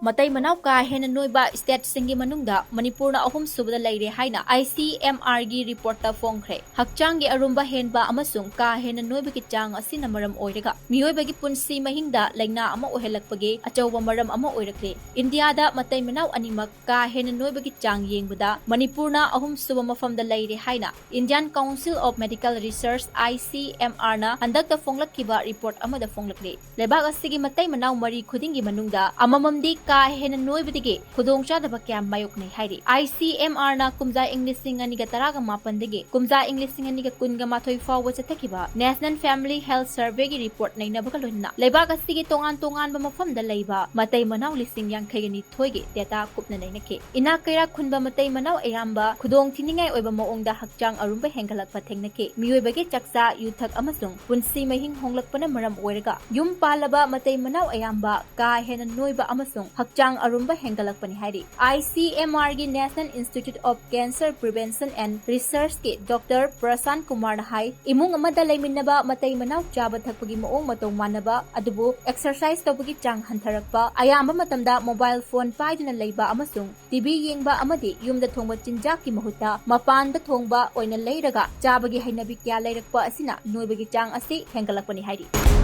Matei Manao ka Henna Noiba State Singgi Manungda Manipur na Ahum Subada Leire Haina Icmr gi report ta fongkhre hakchang gi arumba henba amasung ka Henna Noiba ki chang asina maram oiraga miyoiba gi punsi mahingda laina ama ohelakpage achauba maram ama oirakle India da Matei Manao animak ka Henna Noiba ki chang yengbada Manipur na Ahum Suba mafam da Leire Haina Indian Council of Medical Research Icmr na handak ta fonglakkiba report ama da fonglakle lebak asigi Matei Manao mari khudingi manungda amamamdi ka Henna Noiba khudong chadaba kya mayok nei hairi Icmr na kumja English singani ga taraga mapandege kumja English singani ga kunga mathoi fawa chathakiba National Family Health Survey gi report nei nabaga loina lebak asigi tongan ba mafam da leiba Matei Manao lising yang khaigani thoige data kupna nei nake ina kaira khunba Matei Manao ayamba khudong thiningai oiba maongda hakchang arumba hengalakpa thengnake miyoibage chaksa yuthak amasung punsi mahing honglakpana maram oiraga yum palaba Matei Manao ayamba ka Henna Noiba amasung hakchang arumba hengalakpani hairi Icmr gi National Institute of Cancer Prevention and Research ki Dr. Prasan Kumar na hai imung amada laiminaba Matei Manao chaba thakpagi maong matong manaba adubu exercise tawbagi chang hantharakpa ayamba matamda mobile phone paiduna leiba amasung TV yengba amadi yumda thongba chinjak ki mahuta mapanda thongba oina leiraga chabagi hainabi kya leirakpa asina noibagi chang asi hengalakpani hairi